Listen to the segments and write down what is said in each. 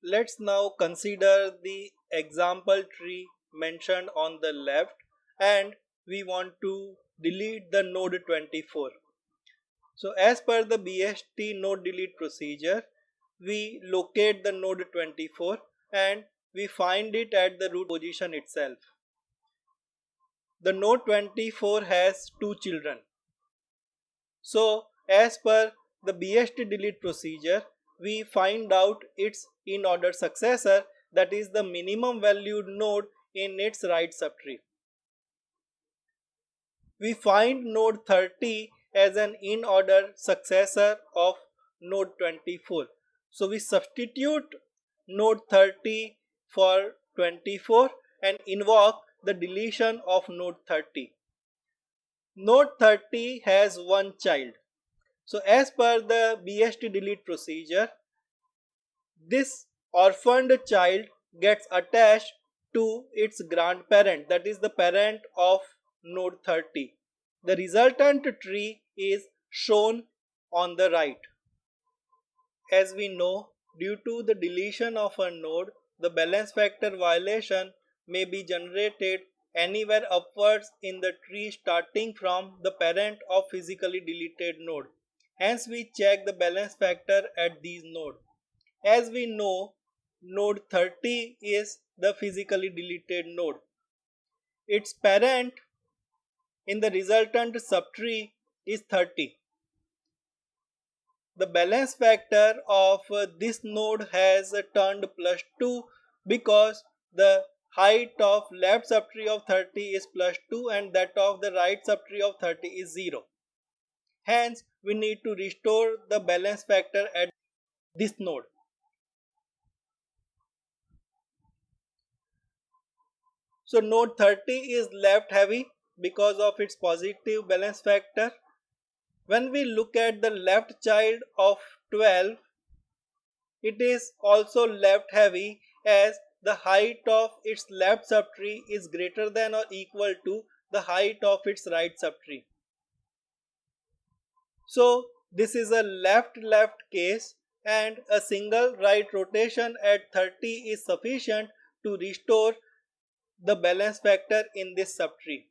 Let's now consider the example tree mentioned on the left, and we want to delete the node 24. So as per the BST node delete procedure, we locate the node 24 and we find it at the root position itself. The node 24 has two children. So as per the BST delete procedure, we find out its in-order successor, that is the minimum valued node in its right subtree. We find node 30 as an in-order successor of node 24. So we substitute node 30 for 24 and invoke the deletion of node 30. Node 30 has one child. So as per the BST delete procedure, this orphaned child gets attached to its grandparent, that is the parent of node 30. The resultant tree is shown on the right. As we know, due to the deletion of a node, the balance factor violation may be generated anywhere upwards in the tree starting from the parent of physically deleted node. Hence we check the balance factor at these nodes. As we know, node 30 is the physically deleted node. Its parent in the resultant subtree is 30. The balance factor of this node has turned +2 because the height of left subtree of 30 is +2 and that of the right subtree of 30 is 0. Hence, we need to restore the balance factor at this node. So node 30 is left heavy because of its positive balance factor. When we look at the left child of 12, it is also left heavy as the height of its left subtree is greater than or equal to the height of its right subtree. So this is a left-left case and a single right rotation at 30 is sufficient to restore the balance factor in this subtree.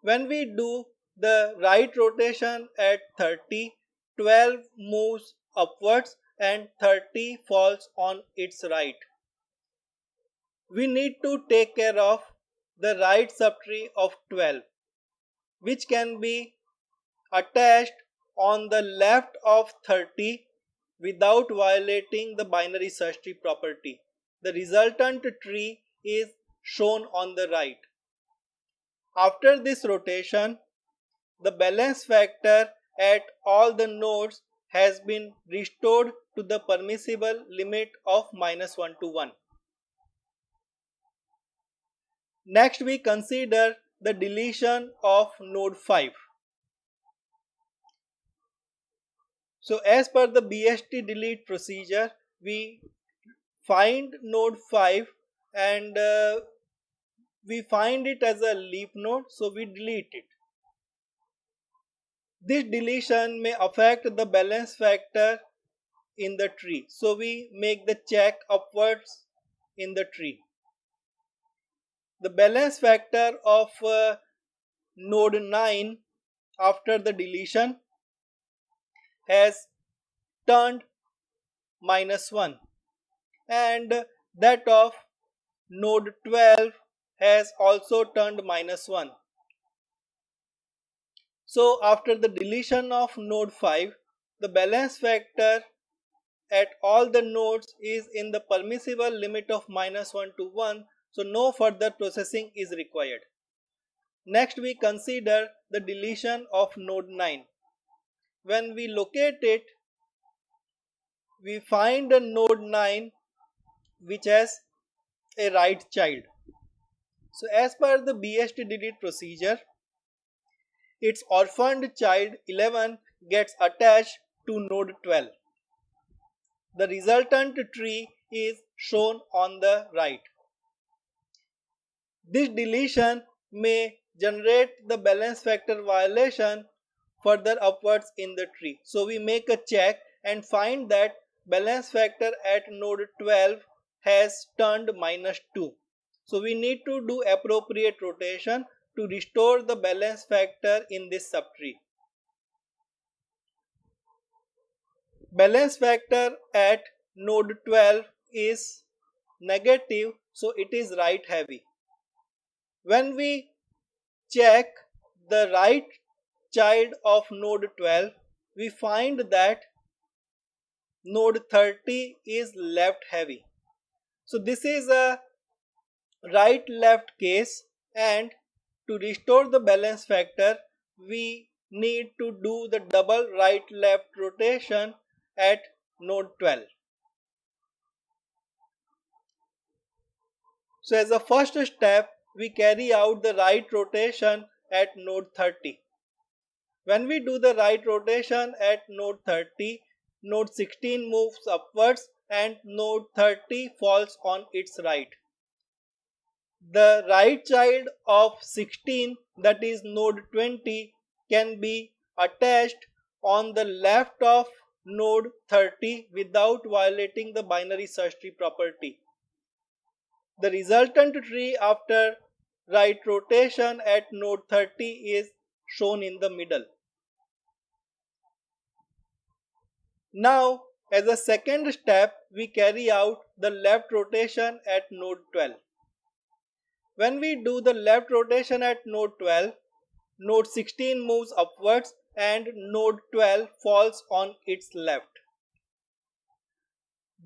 When we do the right rotation at 30, 12 moves upwards and 30 falls on its right. We need to take care of the right subtree of 12, which can be attached on the left of 30 without violating the binary search tree property. The resultant tree is shown on the right. After this rotation, the balance factor at all the nodes has been restored to the permissible limit of -1 to 1. Next we consider the deletion of node 5. So as per the BST delete procedure, we find node 5 and we find it as a leaf node, so we delete it. This deletion may affect the balance factor in the tree, so we make the check upwards in the tree. The balance factor of node 9 after the deletion has turned -1 and that of node 12 has also turned -1. So after the deletion of node 5, the balance factor at all the nodes is in the permissible limit of -1 to 1, so no further processing is required. Next we consider the deletion of node 9. When we locate it, we find a node 9 which has a right child. So as per the BST delete procedure, its orphaned child 11 gets attached to node 12. The resultant tree is shown on the right. This deletion may generate the balance factor violation further upwards in the tree. So we make a check and find that balance factor at node 12 has turned -2. So we need to do appropriate rotation to restore the balance factor in this subtree. Balance factor at node 12 is negative, so it is right heavy. When we check the right child of node 12, we find that node 30 is left heavy. So this is a right left case, and to restore the balance factor we need to do the double right left rotation at node 12. So as a first step we carry out the right rotation at node 30. When we do the right rotation at node 30, node 16 moves upwards and node 30 falls on its right. The right child of 16, that is node 20, can be attached on the left of node 30 without violating the binary search tree property. The resultant tree after right rotation at node 30 is shown in the middle. Now, as a second step, we carry out the left rotation at node 12. When we do the left rotation at node 12, node 16 moves upwards and node 12 falls on its left.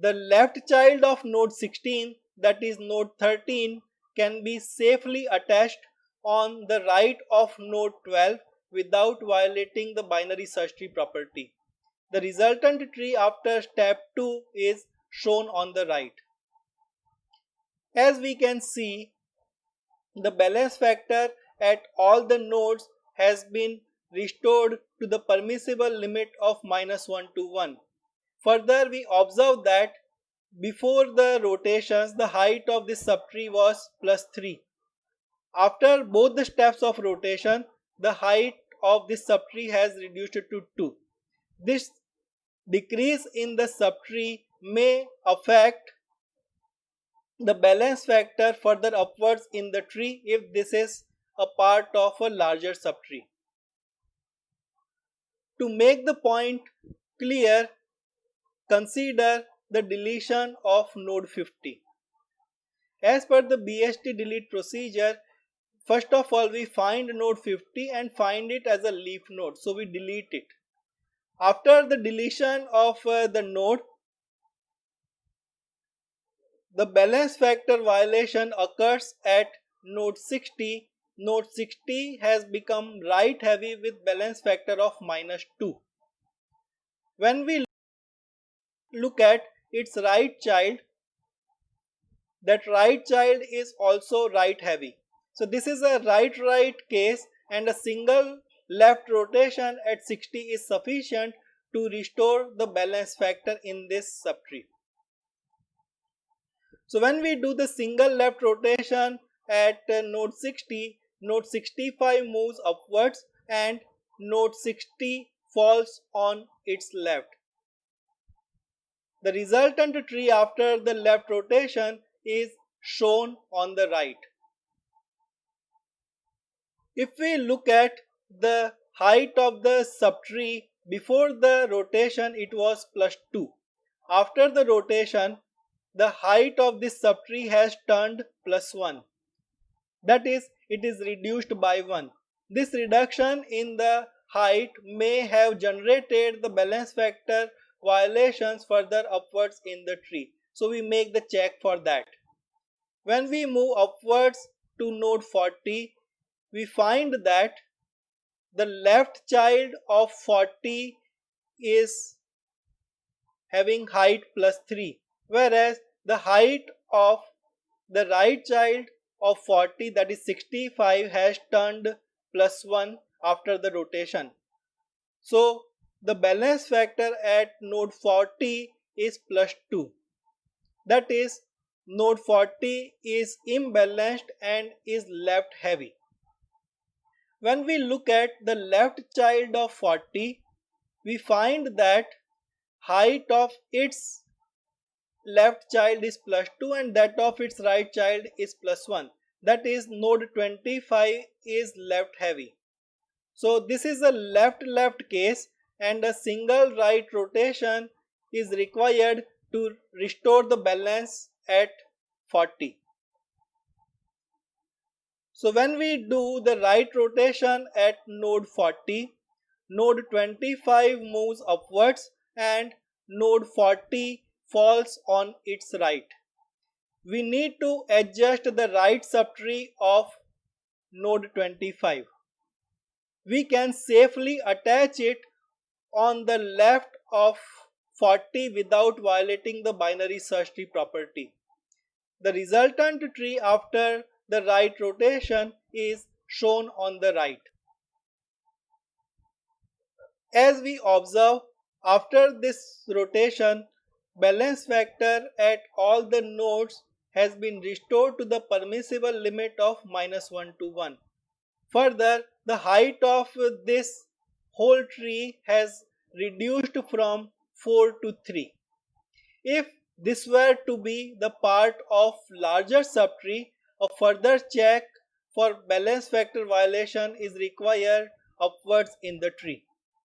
The left child of node 16, that is node 13, can be safely attached on the right of node 12 without violating the binary search tree property. The resultant tree after step 2 is shown on the right. As we can see, the balance factor at all the nodes has been restored to the permissible limit of -1 to 1. Further, we observe that before the rotations the height of this subtree was +3. After both the steps of rotation, the height of this subtree has reduced to 2. This decrease in the subtree may affect the balance factor further upwards in the tree if this is a part of a larger subtree. To make the point clear, consider the deletion of node 50. As per the BST delete procedure, first of all we find node 50 and find it as a leaf node, so we delete it. After the deletion of the node, the balance factor violation occurs at node 60. Node 60 has become right heavy with balance factor of -2. When we look at its right child, that right child is also right heavy. So this is a right case, and a single left rotation at 60 is sufficient to restore the balance factor in this subtree. So when we do the single left rotation at node 60, node 65 moves upwards and node 60 falls on its left. The resultant tree after the left rotation is shown on the right. If we look at the height of the subtree, before the rotation it was +2. After the rotation, the height of this subtree has turned +1. That is, it is reduced by 1. This reduction in the height may have generated the balance factor violations further upwards in the tree. So we make the check for that. When we move upwards to node 40, we find that the left child of 40 is having height +3, whereas the height of the right child of 40, that is 65, has turned +1 after the rotation. So the balance factor at node 40 is +2. That is, node 40 is imbalanced and is left heavy. When we look at the left child of 40, we find that height of its left child is plus 2 and that of its right child is plus 1. That is, node 25 is left heavy. So this is a left case and a single right rotation is required to restore the balance at 40. So when we do the right rotation at node 40, node 25 moves upwards and node 40 falls on its right. We need to adjust the right subtree of node 25. We can safely attach it on the left of 40 without violating the binary search tree property. The resultant tree after the right rotation is shown on the right. As we observe, after this rotation, balance factor at all the nodes has been restored to the permissible limit of -1 to 1. Further, the height of this whole tree has reduced from 4 to 3. If this were to be the part of larger subtree, a further check for balance factor violation is required upwards in the tree.